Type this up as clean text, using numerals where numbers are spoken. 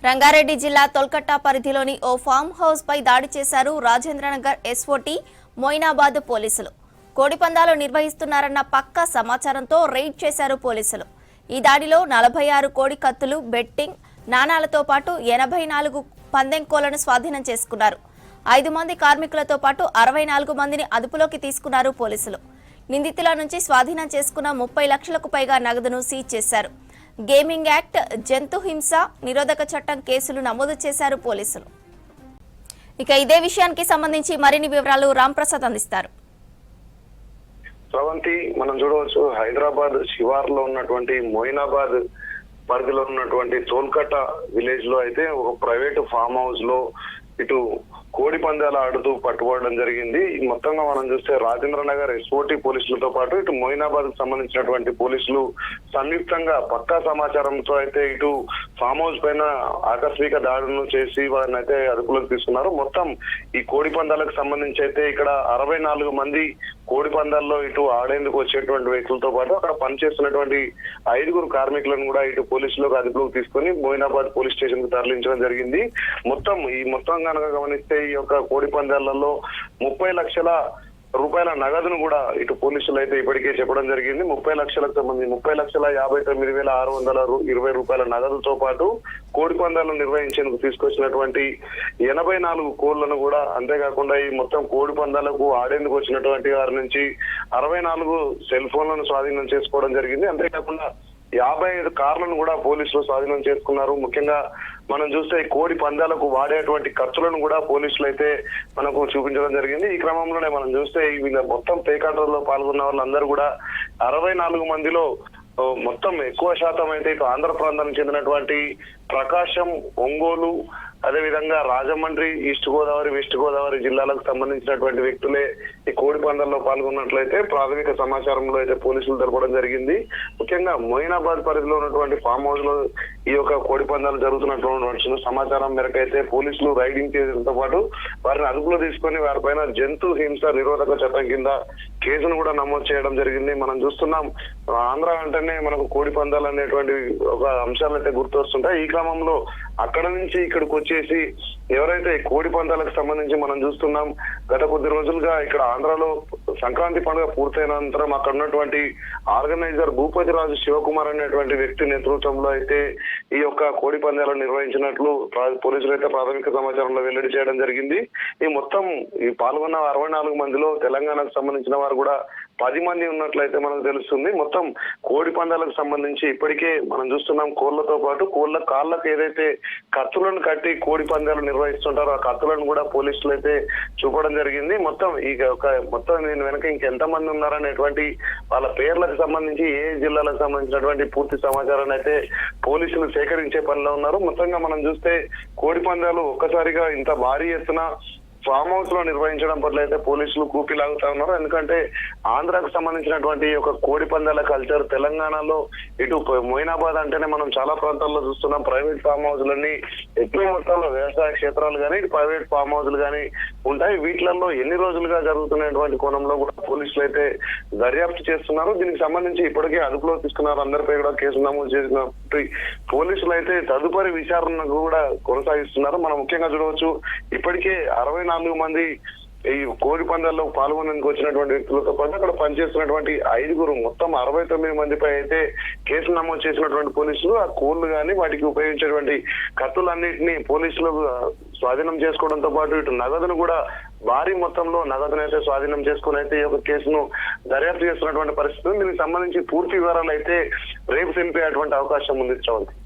రంగారెడ్డి జిల్లా తొల్కట్ట పరిధిలోని ఓ farm house పై దాడి చేశారు రాజేంద్రనగర్ ఎస్ఓటీ మొయినాబాద్ పోలీసులు. కోడిపందాలు నిర్వహిస్తున్నారన్న పక్కా సమాచారంతో రైడ్ చేశారు పోలీసులు. ఈ దాడిలో 46 కోడి కత్తులు, బెట్టింగ్ నాణాలతో పాటు 84 పందెం కోళ్లను స్వాధీనం చేసుకున్నారు. 5 మంది కార్మికులతో పాటు 64 మందిని అదుపులోకి తీసుకున్నారు పోలీసులు. నిందితుల నుంచి స్వాధీనం చేసుకున్న 30 లక్షలకు పైగా నగదును సీజ్ చేశారు. గేమింగ్ యాక్ట్, జంతు హింస నిరోధక చట్టం కేసులు నమోదు చేశారు పోలీసులు. ఇక ఇదే విషయానికి సంబంధించి మరిన్ని వివరాలు రాంప్రసాద్ అందిస్తారు. స్రవంతి, మనం చూడవచ్చు హైదరాబాద్ శివార్లో ఉన్నటువంటి మొయినాబాద్ పరిధిలో ఉన్నటువంటి తోల్కట్ట విలేజ్ లో అయితే ఒక ప్రైవేట్ ఫామ్ హౌస్ లో ఇటు కోడి పందాలు ఆడుతూ పట్టుకోవడం జరిగింది. మొత్తంగా మనం చూస్తే రాజేంద్రనగర్ ఎస్ఓటీ పోలీసులతో పాటు ఇటు మొయినాబాద్ కు సంబంధించినటువంటి పోలీసులు సంయుక్తంగా పక్కా సమాచారంతో అయితే ఇటు ఫామ్ హౌస్ పైన ఆకస్మిక దాడులను చేసి వారిని అయితే అదుపులోకి తీసుకున్నారు. మొత్తం ఈ కోడి పందాలకు సంబంధించి అయితే ఇక్కడ 64 మంది కోడి పందాల్లో ఇటు ఆడేందుకు వచ్చేటువంటి వ్యక్తులతో పాటు అక్కడ పనిచేస్తున్నటువంటి 5 కార్మికులను కూడా ఇటు పోలీసులకు అదుపులోకి తీసుకుని మొయినాబాద్ పోలీస్ స్టేషన్ కు తరలించడం జరిగింది. మొత్తం కనుక గమనిస్తే ఈ యొక్క కోడి పందాలలో 30 లక్షల రూపాయల నగదును కూడా ఇటు పోలీసులు అయితే ఇప్పటికే చెప్పడం జరిగింది. 30 లక్షలకు సంబంధించి 30,59,620 రూపాయల నగదుతో పాటు కోడి పందాలను నిర్వహించేందుకు తీసుకొచ్చినటువంటి 84 కోళ్లను కూడా, అంతేకాకుండా ఈ మొత్తం కోడి పందాలకు ఆడేందుకు వచ్చినటువంటి వారి నుంచి 64 సెల్ ఫోన్లను స్వాధీనం చేసుకోవడం జరిగింది. అంతేకాకుండా 55 కార్లను కూడా పోలీసులు స్వాధీనం చేసుకున్నారు. ముఖ్యంగా మనం చూస్తే కోడి పందాలకు వాడేటువంటి ఖర్చులను కూడా పోలీసులు అయితే మనకు చూపించడం జరిగింది. ఈ క్రమంలోనే మనం చూస్తే వీళ్ళ మొత్తం పేకాటలో పాల్గొన్న వాళ్ళందరూ కూడా 64 మందిలో మొత్తం ఎక్కువ శాతం అయితే ఇటు ఆంధ్ర ప్రాంతానికి చెందినటువంటి ప్రకాశం, ఒంగోలు, అదేవిధంగా రాజమండ్రి, ఈస్ట్ గోదావరి, వెస్ట్ గోదావరి జిల్లాలకు సంబంధించినటువంటి వ్యక్తులే ఈ కోడి పందాల్లో పాల్గొన్నట్లయితే ప్రాథమిక సమాచారంలో అయితే పోలీసులు తెలపడం జరిగింది. ముఖ్యంగా మొయినాబాద్ పరిధిలో ఉన్నటువంటి ఫామ్ హౌస్ లో ఈ యొక్క కోడి పందాలు జరుగుతున్నటువంటి సమాచారం మేరకు అయితే పోలీసులు రైడింగ్ చేయడంతో పాటు వారిని అదుపులో తీసుకొని వారిపైన జంతు హింస నిరోధక చట్టం కింద కేసును కూడా నమోదు చేయడం జరిగింది. మనం చూస్తున్నాం, ఆంధ్ర అంటేనే మనకు కోడి పందాలు అనేటువంటి ఒక అంశాలు అయితే గుర్తొస్తుంటాయి. ఈ క్రమంలో అక్కడ నుంచి ఇక్కడికి వచ్చేసి ఎవరైతే కోడి పందాలకు సంబంధించి మనం చూస్తున్నాం, గత కొద్ది రోజులుగా ఇక్కడ ఆంధ్రాలో సంక్రాంతి పండుగ పూర్తయిన అనంతరం అక్కడ ఉన్నటువంటి ఆర్గనైజర్ భూపతిరాజు శివకుమార్ అనేటువంటి వ్యక్తి నేతృత్వంలో అయితే ఈ యొక్క కోడి పందాలను నిర్వహించినట్లు పోలీసులు అయితే ప్రాథమిక సమాచారంలో వెల్లడి చేయడం జరిగింది. ఈ పాల్గొన్న 64 మందిలో తెలంగాణకు సంబంధించిన వారు కూడా 10 మంది ఉన్నట్లయితే మనకు తెలుస్తుంది. మొత్తం కోడి పందాలకు సంబంధించి ఇప్పటికే మనం చూస్తున్నాం, కోళ్లతో పాటు కోళ్ల కాళ్ళకు ఏదైతే కత్తులను కట్టి కోడి పందాలు నిర్వహిస్తుంటారో ఆ కత్తులను కూడా పోలీసులు అయితే చూపడం జరిగింది. మొత్తం దీని వెనక ఇంకెంత మంది ఉన్నారనేటువంటి వాళ్ళ పేర్లకు సంబంధించి ఏ జిల్లాలకు సంబంధించినటువంటి పూర్తి సమాచారాన్ని అయితే పోలీసులు సేకరించే పనిలో ఉన్నారు. మొత్తంగా మనం చూస్తే కోడి పందాలు ఒక్కసారిగా ఇంత భారీ ఎత్తున ఫామ్ హౌస్ లో నిర్వహించడం పట్ల అయితే పోలీసులు కూపిలాగుతా ఉన్నారు. ఎందుకంటే ఆంధ్రాకు సంబంధించినటువంటి ఒక కోడి పందాల కల్చర్ తెలంగాణలో ఇటు మొయినాబాద్ అంటేనే మనం చాలా ప్రాంతాల్లో చూస్తున్నాం, ప్రైవేట్ ఫామ్ హౌస్లన్నీ ఎక్కువ మొత్తంలో వ్యవసాయ క్షేత్రాలు కానీ ఇటు ప్రైవేట్ ఫామ్ హౌస్లు కానీ ఉంటాయి. వీటిలలో ఎన్ని రోజులుగా జరుగుతున్నటువంటి కోణంలో కూడా పోలీసులు అయితే దర్యాప్తు చేస్తున్నారు. దీనికి సంబంధించి ఇప్పటికే అదుపులో తీసుకున్నారు. అందరిపై కూడా కేసు నమోదు చేసినట్టు పోలీసులు అయితే తదుపరి విచారణకు కూడా కొనసాగిస్తున్నారు. మనం ముఖ్యంగా చూడవచ్చు, ఇప్పటికే 64 మంది ఈ కోడి పందాల్లో పాల్గొనేందుకు వచ్చినటువంటి వ్యక్తులతో పాటు అక్కడ పనిచేస్తున్నటువంటి 5 మొత్తం 69 మందిపై అయితే కేసు నమోదు చేసినటువంటి పోలీసులు ఆ కోళ్లు కానీ వాటికి ఉపయోగించేటువంటి కత్తులన్నింటినీ పోలీసులు స్వాధీనం చేసుకోవడంతో పాటు ఇటు నగదును కూడా భారీ మొత్తంలో నగదును అయితే స్వాధీనం చేసుకుని అయితే ఈ యొక్క కేసును దర్యాప్తు చేస్తున్నటువంటి పరిస్థితి. దీనికి సంబంధించి పూర్తి వివరాలు అయితే రేపు తెలిపేటువంటి అవకాశం ఉంది.